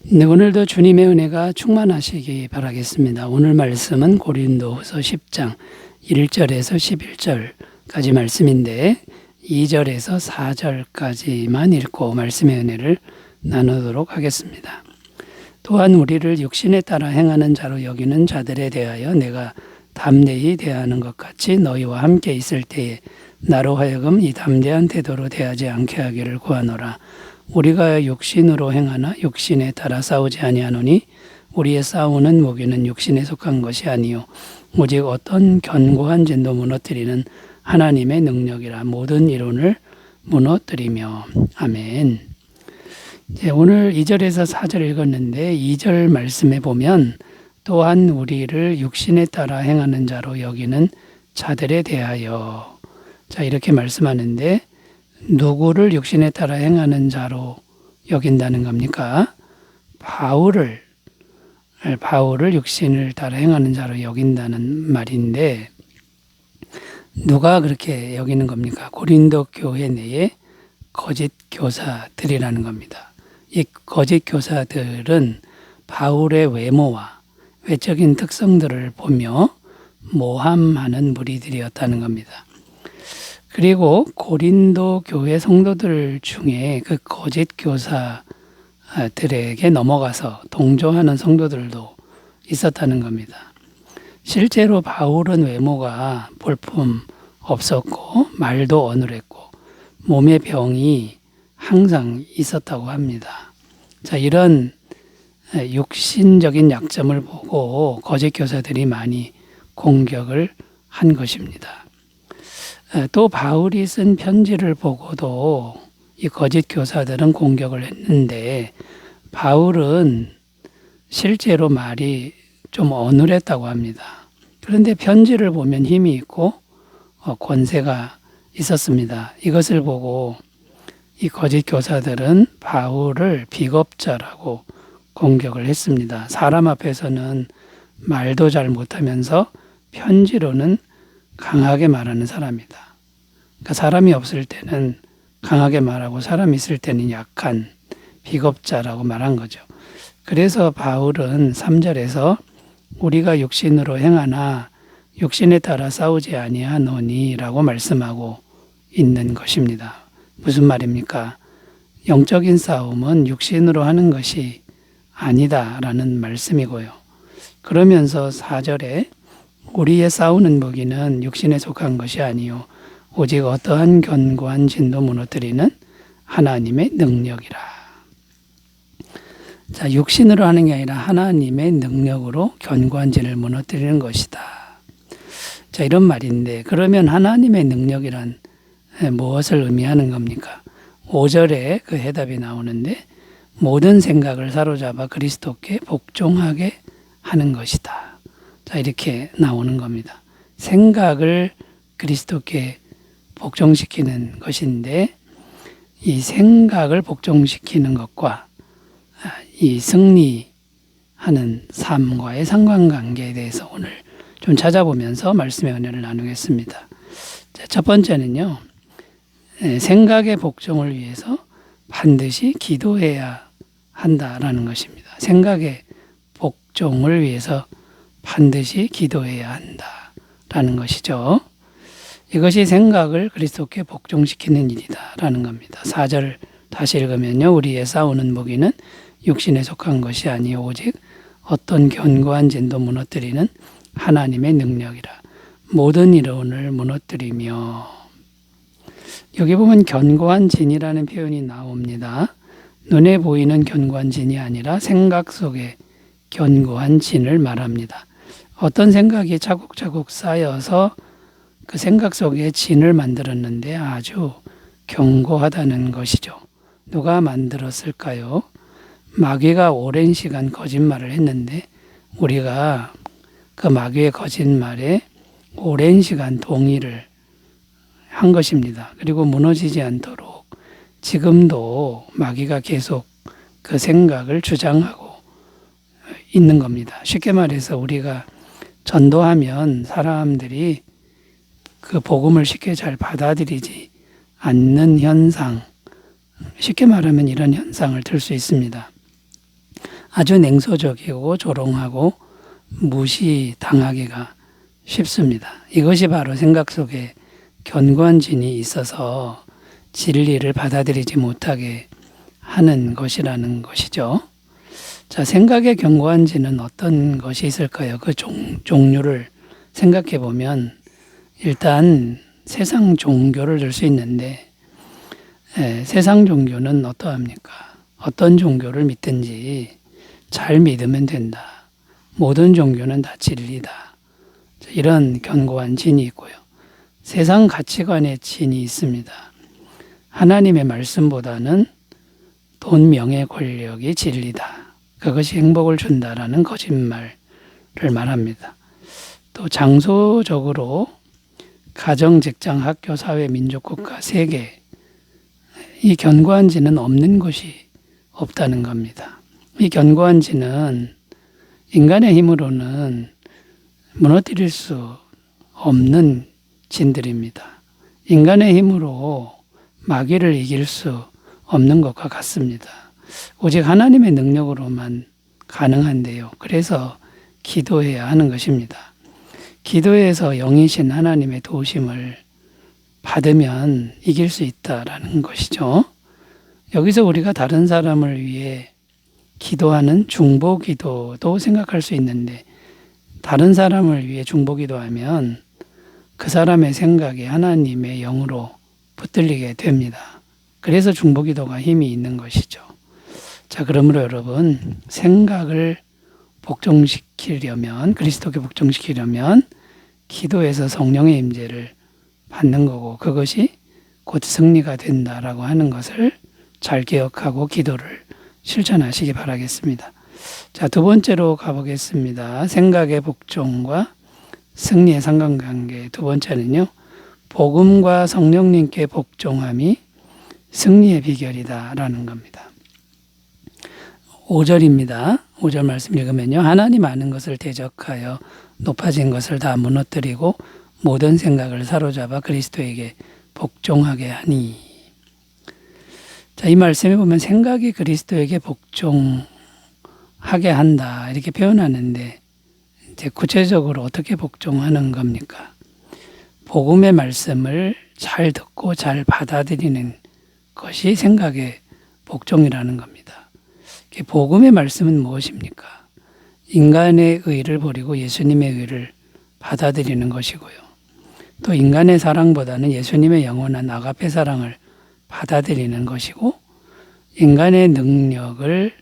네, 오늘도 주님의 은혜가 충만하시기 바라겠습니다. 오늘 말씀은 고린도후서 10장 1절에서 11절까지 말씀인데 2절에서 4절까지만 읽고 말씀의 은혜를 나누도록 하겠습니다. 또한 우리를 육신에 따라 행하는 자로 여기는 자들에 대하여 내가 담대히 대하는 것 같이 너희와 함께 있을 때에 나로 하여금 이 담대한 태도로 대하지 않게 하기를 구하노라. 우리가 육신으로 행하나 육신에 따라 싸우지 아니하노니 우리의 싸우는 무기는 육신에 속한 것이 아니요 오직 어떤 견고한 진도 무너뜨리는 하나님의 능력이라. 모든 이론을 무너뜨리며. 아멘. 오늘 2절에서 4절 읽었는데 2절 말씀에 보면 또한 우리를 육신에 따라 행하는 자로 여기는 자들에 대하여 이렇게 말씀하는데 누구를 육신에 따라 행하는 자로 여긴다는 겁니까? 바울을 육신을 따라 행하는 자로 여긴다는 말인데 누가 그렇게 여기는 겁니까? 고린도 교회 내에 거짓 교사들이라는 겁니다. 이 거짓 교사들은 바울의 외모와 외적인 특성들을 보며 모함하는 무리들이었다는 겁니다. 그리고 고린도 교회 성도들 중에 그 거짓 교사들에게 넘어가서 동조하는 성도들도 있었다는 겁니다. 실제로 바울은 외모가 볼품 없었고 말도 어눌했고 몸의 병이 항상 있었다고 합니다. 이런 육신적인 약점을 보고 거짓 교사들이 많이 공격을 한 것입니다. 또 바울이 쓴 편지를 보고도 이 거짓 교사들은 공격을 했는데 바울은 실제로 말이 좀 어눌했다고 합니다. 그런데 편지를 보면 힘이 있고 권세가 있었습니다. 이것을 보고 이 거짓 교사들은 바울을 비겁자라고 공격을 했습니다. 사람 앞에서는 말도 잘 못하면서 편지로는 강하게 말하는 사람이다. 그러니까 사람이 없을 때는 강하게 말하고 사람이 있을 때는 약한 비겁자라고 말한 거죠. 그래서 바울은 3절에서 우리가 육신으로 행하나 육신에 따라 싸우지 아니하노니 라고 말씀하고 있는 것입니다. 무슨 말입니까? 영적인 싸움은 육신으로 하는 것이 아니다라는 말씀이고요. 그러면서 4절에 우리의 싸우는 무기는 육신에 속한 것이 아니요 오직 어떠한 견고한 진도 무너뜨리는 하나님의 능력이라. 육신으로 하는 게 아니라 하나님의 능력으로 견고한 진을 무너뜨리는 것이다. 이런 말인데 그러면 하나님의 능력이란 무엇을 의미하는 겁니까? 5절에 그 해답이 나오는데 모든 생각을 사로잡아 그리스도께 복종하게 하는 것이다. 이렇게 나오는 겁니다. 생각을 그리스도께 복종시키는 것인데 이 생각을 복종시키는 것과 이 승리하는 삶과의 상관관계에 대해서 오늘 좀 찾아보면서 말씀의 은혜를 나누겠습니다. 첫 번째는요. 생각의 복종을 위해서 반드시 기도해야 한다라는 것입니다. 생각의 복종을 위해서 반드시 기도해야 한다라는 것이죠. 이것이 생각을 그리스도께 복종시키는 일이다라는 겁니다. 4절 다시 읽으면요. 우리의 싸우는 무기는 육신에 속한 것이 아니요 오직 어떤 견고한 진도 무너뜨리는 하나님의 능력이라. 모든 이론을 무너뜨리며. 여기 보면 견고한 진이라는 표현이 나옵니다. 눈에 보이는 견고한 진이 아니라 생각 속에 견고한 진을 말합니다. 어떤 생각이 차곡차곡 쌓여서 그 생각 속에 진을 만들었는데 아주 견고하다는 것이죠. 누가 만들었을까요? 마귀가 오랜 시간 거짓말을 했는데 우리가 그 마귀의 거짓말에 오랜 시간 동의를 한 것입니다. 그리고 무너지지 않도록 지금도 마귀가 계속 그 생각을 주장하고 있는 겁니다. 쉽게 말해서 우리가 전도하면 사람들이 그 복음을 쉽게 잘 받아들이지 않는 현상, 쉽게 말하면 이런 현상을 들 수 있습니다. 아주 냉소적이고 조롱하고 무시당하기가 쉽습니다. 이것이 바로 생각 속에 견고한 진이 있어서 진리를 받아들이지 못하게 하는 것이라는 것이죠. 자, 생각의 견고한 진은 어떤 것이 있을까요? 그 종류를 생각해 보면 일단 세상 종교를 들 수 있는데 세상 종교는 어떠합니까? 어떤 종교를 믿든지 잘 믿으면 된다. 모든 종교는 다 진리다. 이런 견고한 진이 있고요. 세상 가치관의 진이 있습니다. 하나님의 말씀보다는 돈, 명예, 권력이 진리다. 그것이 행복을 준다라는 거짓말을 말합니다. 또 장소적으로 가정, 직장, 학교, 사회, 민족, 국가, 세계 이 견고한 지는 없는 것이 없다는 겁니다. 이 견고한 지는 인간의 힘으로는 무너뜨릴 수 없는 진들입니다. 인간의 힘으로 마귀를 이길 수 없는 것과 같습니다. 오직 하나님의 능력으로만 가능한데요. 그래서 기도해야 하는 것입니다. 기도에서 영이신 하나님의 도우심을 받으면 이길 수 있다라는 것이죠. 여기서 우리가 다른 사람을 위해 기도하는 중보 기도도 생각할 수 있는데 다른 사람을 위해 중보 기도하면 그 사람의 생각이 하나님의 영으로 붙들리게 됩니다. 그래서 중보 기도가 힘이 있는 것이죠. 자, 그러므로 여러분 생각을 복종시키려면 그리스도께 복종시키려면 기도에서 성령의 임재를 받는 거고 그것이 곧 승리가 된다라고 하는 것을 잘 기억하고 기도를 실천하시기 바라겠습니다. 자, 두 번째로 가보겠습니다. 생각의 복종과 승리의 상관관계. 두 번째는요. 복음과 성령님께 복종함이 승리의 비결이다라는 겁니다. 5절입니다. 5절 말씀 읽으면요. 하나님 아는 것을 대적하여 높아진 것을 다 무너뜨리고 모든 생각을 사로잡아 그리스도에게 복종하게 하니. 자, 이 말씀에 보면 생각이 그리스도에게 복종하게 한다 이렇게 표현하는데 이제 구체적으로 어떻게 복종하는 겁니까? 복음의 말씀을 잘 듣고 잘 받아들이는 것이 생각의 복종이라는 겁니다. 복음의 말씀은 무엇입니까? 인간의 의를 버리고 예수님의 의를 받아들이는 것이고요. 또 인간의 사랑보다는 예수님의 영원한 아가페 사랑을 받아들이는 것이고 인간의 능력을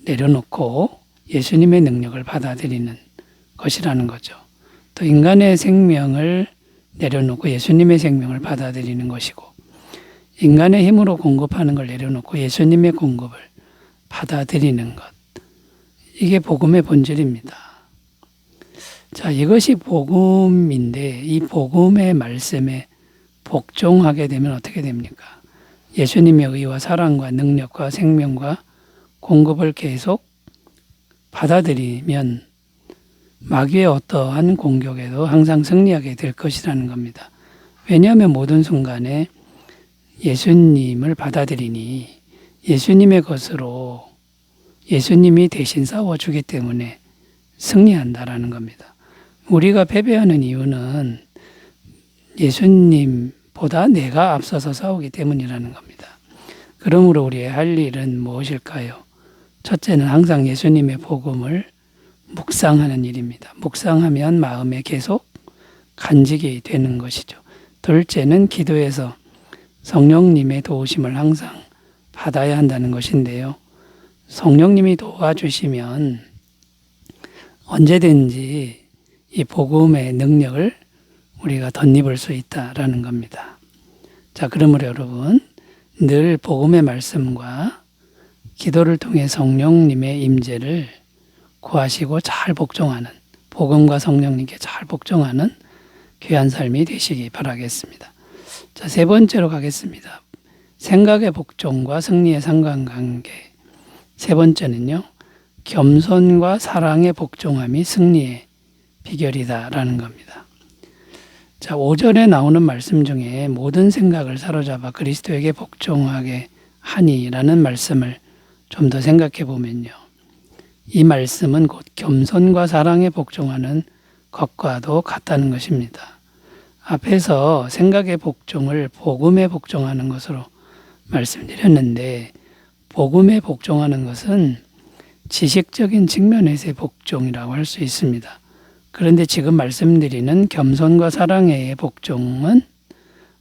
내려놓고 예수님의 능력을 받아들이는 것이라는 거죠. 또 인간의 생명을 내려놓고 예수님의 생명을 받아들이는 것이고 인간의 힘으로 공급하는 걸 내려놓고 예수님의 공급을 받아들이는 것. 이게 복음의 본질입니다. 자, 이것이 복음인데 이 복음의 말씀에 복종하게 되면 어떻게 됩니까? 예수님의 의와 사랑과 능력과 생명과 공급을 계속 받아들이면 마귀의 어떠한 공격에도 항상 승리하게 될 것이라는 겁니다. 왜냐하면 모든 순간에 예수님을 받아들이니 예수님의 것으로 예수님이 대신 싸워주기 때문에 승리한다라는 겁니다. 우리가 패배하는 이유는 예수님보다 내가 앞서서 싸우기 때문이라는 겁니다. 그러므로 우리의 할 일은 무엇일까요? 첫째는 항상 예수님의 복음을 묵상하는 일입니다. 묵상하면 마음에 계속 간직이 되는 것이죠. 둘째는 기도에서 성령님의 도우심을 항상 받아야 한다는 것인데요. 성령님이 도와주시면 언제든지 이 복음의 능력을 우리가 덧입을 수 있다라는 겁니다. 자, 그러므로 여러분 늘 복음의 말씀과 기도를 통해 성령님의 임재를 구하시고 잘 복종하는 복음과 성령님께 잘 복종하는 귀한 삶이 되시기 바라겠습니다. 자, 세 번째로 가겠습니다. 생각의 복종과 승리의 상관관계. 세 번째는요. 겸손과 사랑의 복종함이 승리의 비결이다라는 겁니다. 자, 5절에 나오는 말씀 중에 모든 생각을 사로잡아 그리스도에게 복종하게 하니라는 말씀을 좀 더 생각해 보면요. 이 말씀은 곧 겸손과 사랑에 복종하는 것과도 같다는 것입니다. 앞에서 생각의 복종을 복음에 복종하는 것으로 말씀드렸는데, 복음에 복종하는 것은 지식적인 측면에서의 복종이라고 할 수 있습니다. 그런데 지금 말씀드리는 겸손과 사랑의 복종은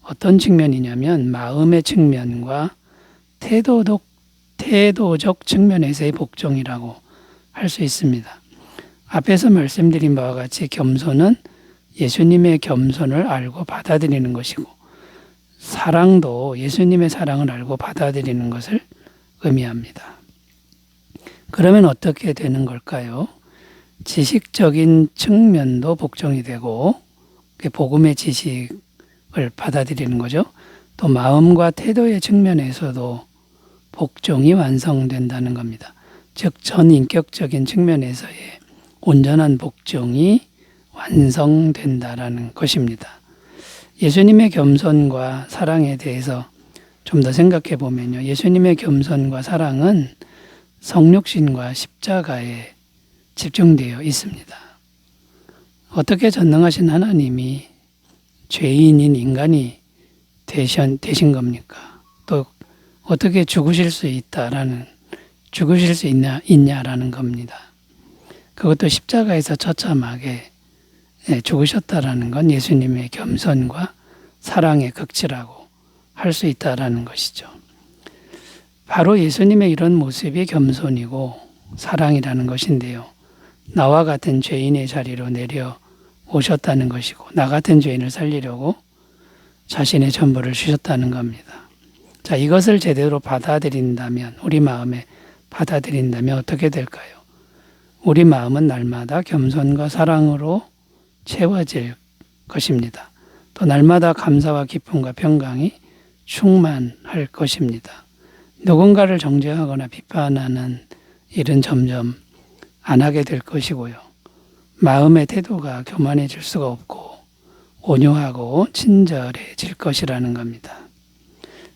어떤 측면이냐면 마음의 측면과 태도적 측면에서의 복종이라고 할 수 있습니다. 앞에서 말씀드린 바와 같이 겸손은 예수님의 겸손을 알고 받아들이는 것이고, 사랑도 예수님의 사랑을 알고 받아들이는 것을 의미합니다. 그러면 어떻게 되는 걸까요? 지식적인 측면도 복종이 되고, 복음의 지식을 받아들이는 거죠. 또 마음과 태도의 측면에서도 복종이 완성된다는 겁니다. 즉 전인격적인 측면에서의 온전한 복종이 완성된다라는 것입니다. 예수님의 겸손과 사랑에 대해서 좀 더 생각해 보면요. 예수님의 겸손과 사랑은 성육신과 십자가에 집중되어 있습니다. 어떻게 전능하신 하나님이 죄인인 인간이 되신 겁니까? 또 어떻게 죽으실 수 있냐라는 겁니다. 그것도 십자가에서 처참하게 죽으셨다라는 건 예수님의 겸손과 사랑의 극치라고 할 수 있다라는 것이죠. 바로 예수님의 이런 모습이 겸손이고 사랑이라는 것인데요. 나와 같은 죄인의 자리로 내려오셨다는 것이고, 나 같은 죄인을 살리려고 자신의 전부를 주셨다는 겁니다. 자, 이것을 제대로 받아들인다면, 우리 마음에 받아들인다면 어떻게 될까요? 우리 마음은 날마다 겸손과 사랑으로 채워질 것입니다. 또 날마다 감사와 기쁨과 평강이 충만할 것입니다. 누군가를 정죄하거나 비판하는 일은 점점 안 하게 될 것이고요. 마음의 태도가 교만해질 수가 없고 온유하고 친절해질 것이라는 겁니다.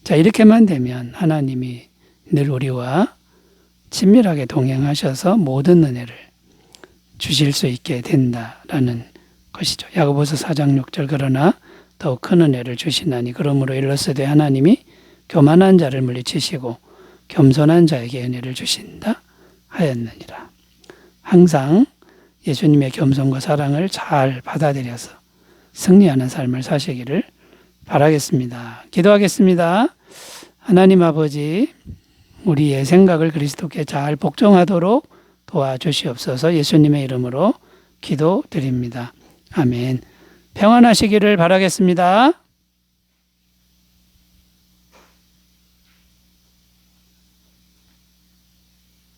자, 이렇게만 되면 하나님이 늘 우리와 친밀하게 동행하셔서 모든 은혜를 주실 수 있게 된다라는 것이죠. 야고보서 4장 6절 그러나 더욱 큰 은혜를 주시나니 그러므로 일러스되 하나님이 교만한 자를 물리치시고 겸손한 자에게 은혜를 주신다 하였느니라. 항상 예수님의 겸손과 사랑을 잘 받아들여서 승리하는 삶을 사시기를 바라겠습니다. 기도하겠습니다. 하나님 아버지, 우리의 생각을 그리스도께 잘 복종하도록 도와주시옵소서. 예수님의 이름으로 기도드립니다. 아멘. 평안하시기를 바라겠습니다.